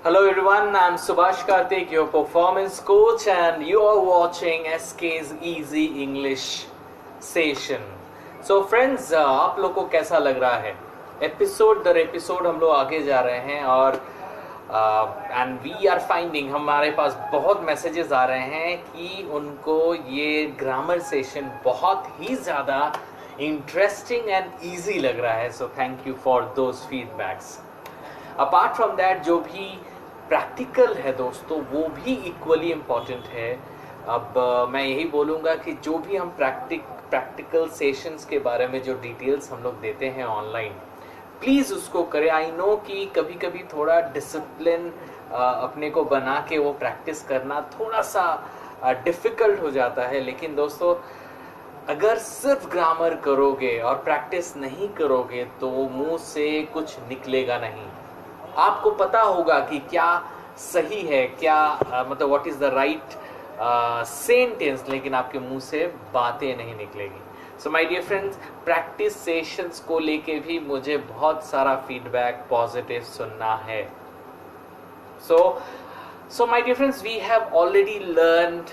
Hello everyone, I'm Subhash Karthik, your performance coach, and you are watching SK's Easy English Session. So friends, आप लोग को कैसा लग रहा है? एपिसोड दर एपिसोड हम लोग आगे जा रहे हैं और एंड वी आर फाइंडिंग, हमारे पास बहुत मैसेजेस आ रहे हैं कि उनको ये ग्रामर सेशन बहुत ही ज़्यादा इंटरेस्टिंग एंड ईजी लग रहा है. So thank you for those feedbacks. Apart from that, जो भी प्रैक्टिकल है दोस्तों, वो भी इक्वली इम्पॉर्टेंट है. अब मैं यही बोलूँगा कि जो भी हम प्रैक्टिकल सेशंस के बारे में जो डिटेल्स हम लोग देते हैं ऑनलाइन, प्लीज़ उसको करें. आई नो कि कभी कभी थोड़ा डिसिप्लिन अपने को बना के वो प्रैक्टिस करना थोड़ा सा डिफ़िकल्ट हो जाता है, लेकिन दोस्तों अगर सिर्फ ग्रामर करोगे और प्रैक्टिस नहीं करोगे तो मुंह से कुछ निकलेगा नहीं. आपको पता होगा कि क्या सही है, क्या मतलब what is the right sentence, लेकिन आपके मुंह से बातें नहीं निकलेगी. So my dear friends, practice sessions को लेके भी मुझे बहुत सारा फीडबैक पॉजिटिव सुनना है. So my dear friends, we have already learned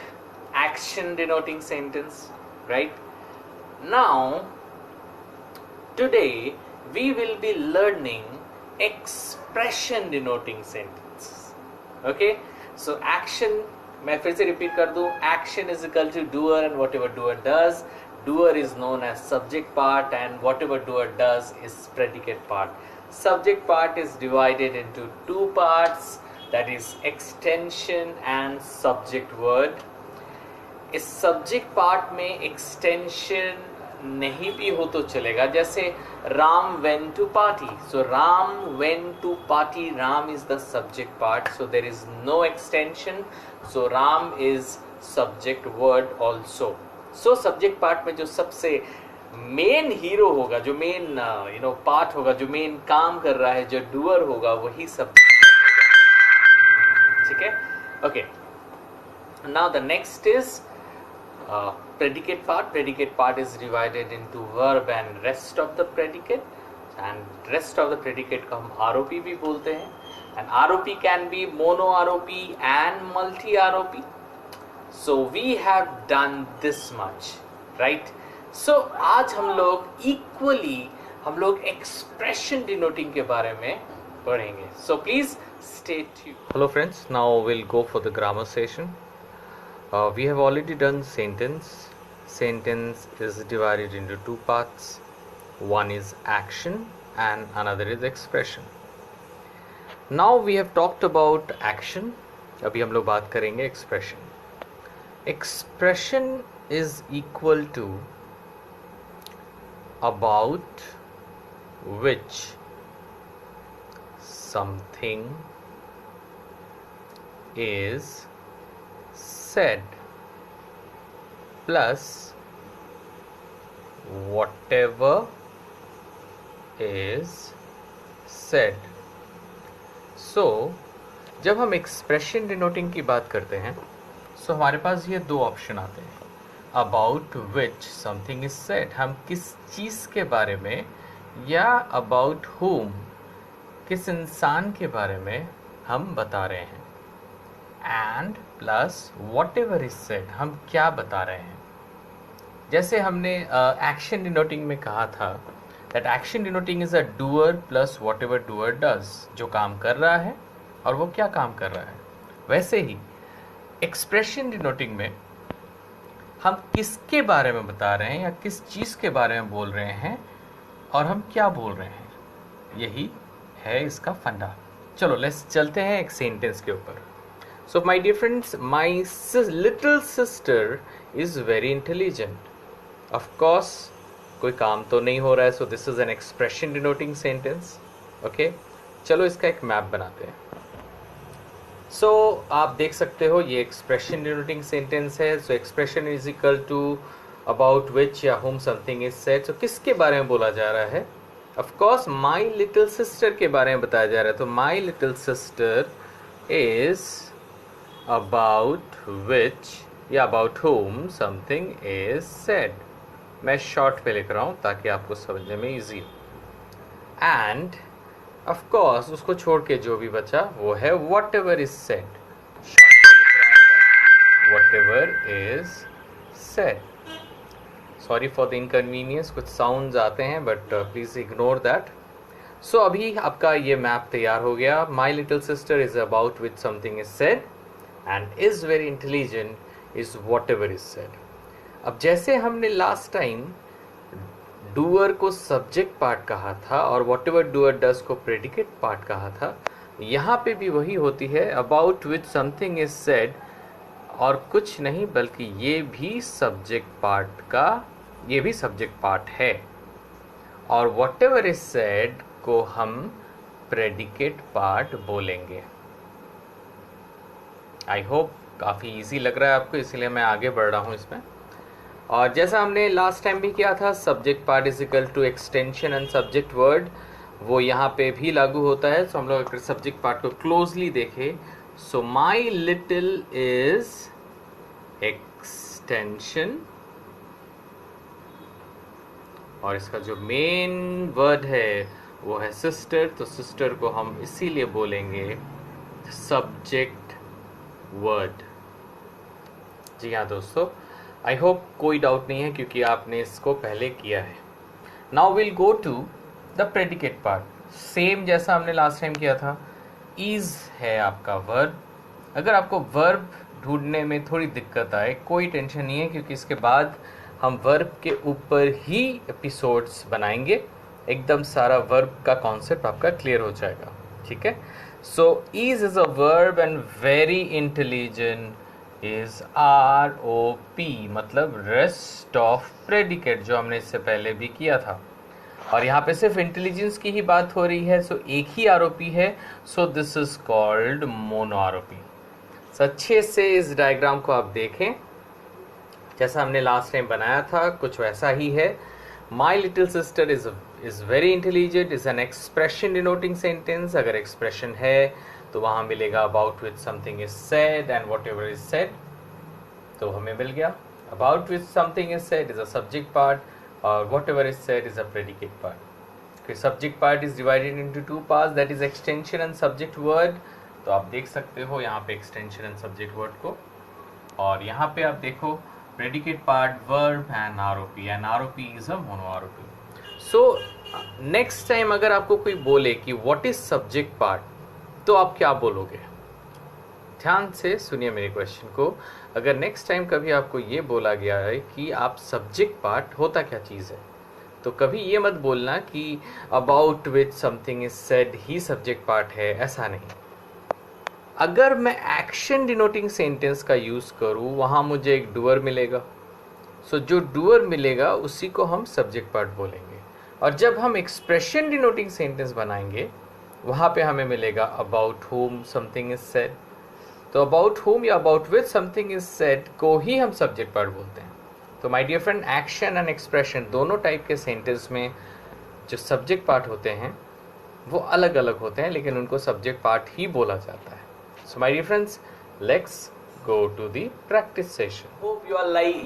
action denoting sentence, right? Now, today we will be learning expression denoting sentence. Okay? So action, मैं फिर से रिपीट कर दूं, action is equal to doer and whatever doer does. Doer is known as subject part and whatever doer does is predicate part. Subject part is divided into two parts, that is extension and subject word. इस subject part में extension नहीं भी हो तो चलेगा. जैसे Ram went to party, so Ram went to party, Ram is the subject part, so there is no extension, so Ram is subject word also. So subject part में जो सबसे मेन हीरो होगा, जो मेन पार्ट होगा, जो मेन काम कर रहा है, जो डूअर होगा, वही सब्जेक्ट. ठीक है? Okay, now the next is predicate part. Predicate part is divided into verb and rest of the predicate, and rest of the predicate को हम ROP भी बोलते हैं, and ROP can be mono ROP and multi ROP. So we have done this much, right? So आज हम लोग expression denoting के बारे में पढ़ेंगे. So please stay tuned. Hello friends, now we'll go for the grammar session. We have already done sentence. Sentence is divided into two parts. One is action and another is expression. Now we have talked about action. अभी हम लोग बात करेंगे expression. Expression is equal to about which something is said plus whatever is said. So जब हम expression denoting की बात करते हैं, सो हमारे पास ये दो ऑप्शन आते हैं. About which something is said, हम किस चीज़ के बारे में, या अबाउट whom, किस इंसान के बारे में हम बता रहे हैं. And plus what ever is said, हम क्या बता रहे हैं. जैसे हमने एक्शन डिनोटिंग में कहा था that action denoting is a doer plus what ever doer does, जो काम कर रहा है और वो क्या काम कर रहा है. वैसे ही एक्सप्रेशन डिनोटिंग में हम किसके बारे में बता रहे हैं या किस चीज़ के बारे में बोल रहे हैं और हम क्या बोल रहे हैं, यही है इसका फंडा. चलो लेट्स चलते हैं एक सेंटेंस के ऊपर. So my dear friends, my little sister is very intelligent. Of course, कोई काम तो नहीं हो रहा है, so this is an expression denoting sentence. Okay? चलो इसका एक मैप बनाते हैं. So आप देख सकते हो ये expression denoting sentence है. So expression is equal to about which या whom something is said. So किसके बारे में बोला जा रहा है? Of course, my little sister के बारे में बताया जा रहा है. तो my little sister is about which या about whom something is said. मैं शॉर्ट पे लिख रहा हूँ ताकि आपको समझने में ईजी हो. एंड ऑफ कोर्स उसको छोड़ के जो भी बचा वो है what ever is said, what ever is said. Sorry for the inconvenience, कुछ साउंड्स आते हैं बट प्लीज इग्नोर दैट। सो अभी आपका ये मैप तैयार हो गया। माई little sister is about which something is said and is very intelligent is what ever is said. अब जैसे हमने लास्ट टाइम डूअर को सब्जेक्ट पार्ट कहा था और वॉट एवर डूअर डज को प्रेडिकेट पार्ट कहा था, यहाँ पे भी वही होती है, about which something is said, और कुछ नहीं बल्कि ये भी सब्जेक्ट पार्ट है। और वॉट एवर इज सेड को हम प्रेडिकेट पार्ट बोलेंगे। आई होप काफ़ी इजी लग रहा है आपको, इसलिए मैं आगे बढ़ रहा हूँ इसमें। और जैसा हमने लास्ट टाइम भी किया था, subject part is equal to extension and subject word, वो यहाँ पे भी लागू होता है। सो हम लोग अगर सब्जेक्ट पार्ट को क्लोजली देखें, सो माई लिटिल इज एक्सटेंशन, और इसका जो मेन वर्ड है वो है सिस्टर, तो सिस्टर को हम इसीलिए बोलेंगे सब्जेक्ट वर्ड। जी हाँ दोस्तों, आई होप कोई डाउट नहीं है क्योंकि आपने इसको पहले किया है। Now will go to the predicate part, same जैसा हमने लास्ट टाइम किया था। इज है आपका वर्ब। अगर आपको वर्ब ढूंढने में थोड़ी दिक्कत आए, कोई टेंशन नहीं है, क्योंकि इसके बाद हम वर्ब के ऊपर ही एपिसोड्स बनाएंगे, एकदम सारा वर्ब का कॉन्सेप्ट आपका क्लियर हो जाएगा। ठीक है, so is a verb and very intelligent is ROP, मतलब रेस्ट ऑफ प्रेडिकेट, जो हमने इससे पहले भी किया था। और यहाँ पे सिर्फ इंटेलिजेंस की ही बात हो रही है, सो एक ही ROP है, so this is called mono ROP। अच्छे से इस डायग्राम को आप देखें, जैसा हमने लास्ट टाइम बनाया था कुछ वैसा ही है। My little sister is very intelligent is an expression denoting sentence. अगर एक्सप्रेशन है तो वहाँ मिलेगा about which something is said and whatever is said, तो हमें मिल गया about which something is said is a subject part और whatever is said is a predicate part. Subject part is divided into two parts, that is extension and subject word. तो आप देख सकते हो यहाँ पे एक्सटेंशन एंड सब्जेक्ट वर्ड को, और यहाँ पे आप देखो predicate part, verb and ROP, and ROP is a mono ROP। So next time अगर आपको कोई बोले कि व्हाट इज सब्जेक्ट पार्ट, तो आप क्या बोलोगे? ध्यान से सुनिए मेरे क्वेश्चन को। अगर नेक्स्ट टाइम कभी आपको ये बोला गया है कि आप सब्जेक्ट पार्ट होता क्या चीज़ है, तो कभी ये मत बोलना कि about which something is said he subject part है, ऐसा नहीं। अगर मैं एक्शन डिनोटिंग सेंटेंस का यूज़ करूँ, वहाँ मुझे एक डूअर मिलेगा, सो जो डूअर मिलेगा उसी को हम सब्जेक्ट पार्ट बोलेंगे। और जब हम एक्सप्रेशन डिनोटिंग सेंटेंस बनाएंगे, वहाँ पे हमें मिलेगा about whom something is said, तो अबाउट होम या about which something is said को ही हम सब्जेक्ट पार्ट बोलते हैं। तो my dear friend, action and expression दोनों टाइप के सेंटेंस में जो सब्जेक्ट पार्ट होते हैं वो अलग अलग होते हैं, लेकिन उनको सब्जेक्ट पार्ट ही बोला जाता है। So my dear friends, let's go to the practice session. Hope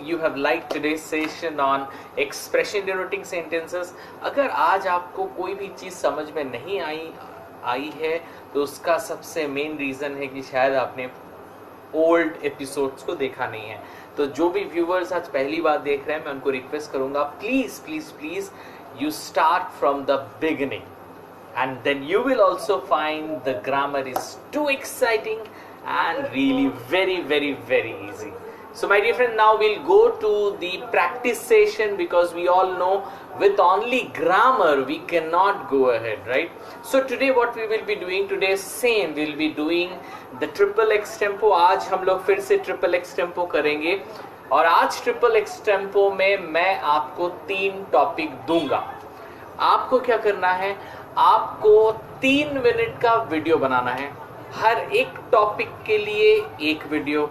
you have liked today's session on expression denoting sentences. अगर आज आपको कोई भी चीज़ समझ में नहीं आई है, तो उसका सबसे मेन रीज़न है कि शायद आपने ओल्ड एपिसोड्स को देखा नहीं है। तो जो भी व्यूवर्स आज पहली बार देख रहे हैं, मैं उनको रिक्वेस्ट करूँगा, please please please you start from the beginning, and then you will also find the grammar is too exciting and really very very very easy. So my dear friend, now we'll go to the practice session, because we all know with only grammar we cannot go ahead, right? So today what we will be doing, today same we'll be doing the triple X tempo. आज हम लोग फिर से triple X tempo करेंगे, और आज triple x tempo में मैं आपको 3 टॉपिक दूंगा। आपको क्या करना है, आपको 3 मिनट का वीडियो बनाना है। हर एक टॉपिक के लिए एक वीडियो,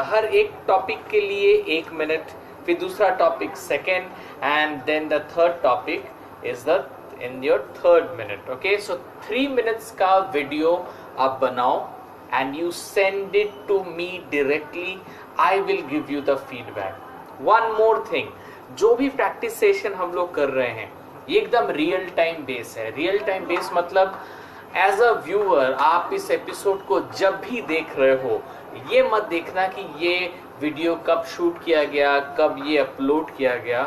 हर एक टॉपिक के लिए 1 मिनट, फिर दूसरा topic second, and then the third topic is the in your 3rd minute. Okay, so 3 minutes का वीडियो आप बनाओ and you send it to me directly. I will give you the feedback. One more thing, जो भी practice session हम लोग कर रहे हैं, ये एकदम रियल टाइम बेस है। रियल टाइम बेस मतलब एज अ व्यूअर आप इस एपिसोड को जब भी देख रहे हो, ये मत देखना कि ये वीडियो कब शूट किया गया, कब ये अपलोड किया गया।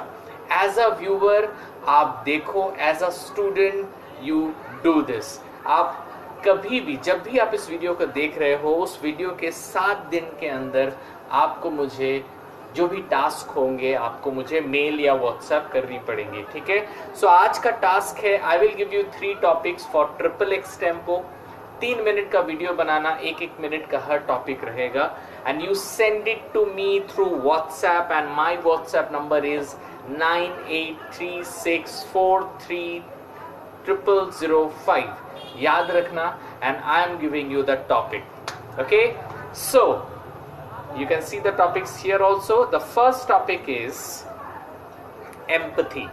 एज अ व्यूअर आप देखो, as a student you do this. आप कभी भी जब भी आप इस वीडियो को देख रहे हो, उस वीडियो के 7 दिन के अंदर आपको मुझे जो भी टास्क होंगे आपको मुझे मेल या व्हाट्सएप करनी पड़ेंगी, ठीक है। सो आज का टास्क है, I will give you 3 topics for XXX tempo. 3 minute का वीडियो बनाना, 1-1 मिनट का हर टॉपिक रहेगा, and you send it to me through WhatsApp, and my WhatsApp number is 9836430005। याद रखना, and I am giving you the topic, okay. So you can see the topics here also. The first topic is empathy.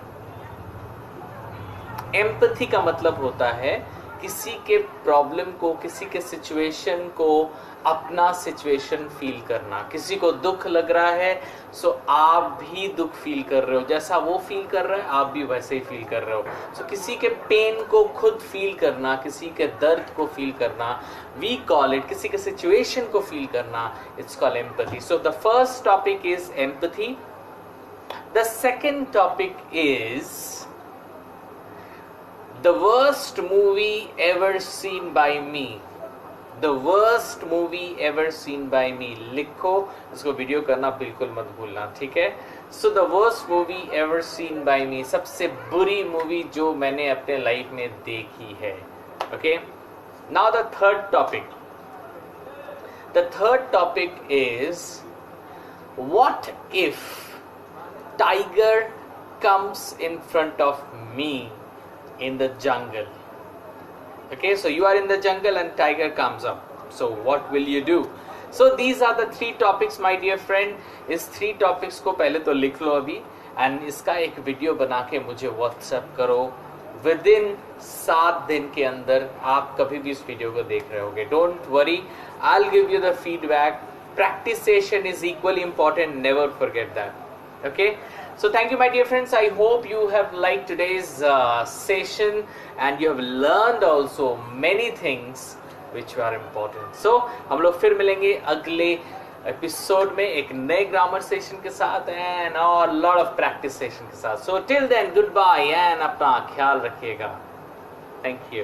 Empathy का मतलब होता है किसी के problem को, किसी के सिचुएशन को अपना सिचुएशन फील करना। किसी को दुख लग रहा है, सो आप भी दुख फील कर रहे हो, जैसा वो फील कर रहा है आप भी वैसे ही फील कर रहे हो। सो किसी के पेन को खुद फील करना, किसी के दर्द को फील करना, वी कॉल इट, किसी के सिचुएशन को फील करना, it's called empathy. So the first topic is empathy. The second topic is the worst movie ever seen by me. The worst movie ever seen by me. लिखो, इसको video करना बिल्कुल मत भूलना, ठीक है। So the worst movie ever seen by me, सबसे बुरी मूवी जो मैंने अपने लाइफ में देखी है, okay? Now the third topic. The third topic is, what if tiger comes in front of me in the jungle? Okay, so you are in the jungle and tiger comes up, so what will you do? So these are the 3 topics my dear friend. इस 3 topics को पहले तो लिख लो अभी, and इसका एक video बना के मुझे व्हाट्सएप करो। विदिन 7 दिन के अंदर आप कभी भी इस वीडियो को देख रहे होगे, don't worry, I will give you the feedback. Practice session is equally important, never forget that, okay? So thank you my dear friends, I hope you have liked today's session and you have learned also many things which are important. So हम लोग फिर मिलेंगे अगले episode में एक नए grammar session के साथ एंड और लॉट ऑफ प्रैक्टिस सेशन के साथ। So till then, goodbye and अपना ख्याल रखिएगा। Thank you.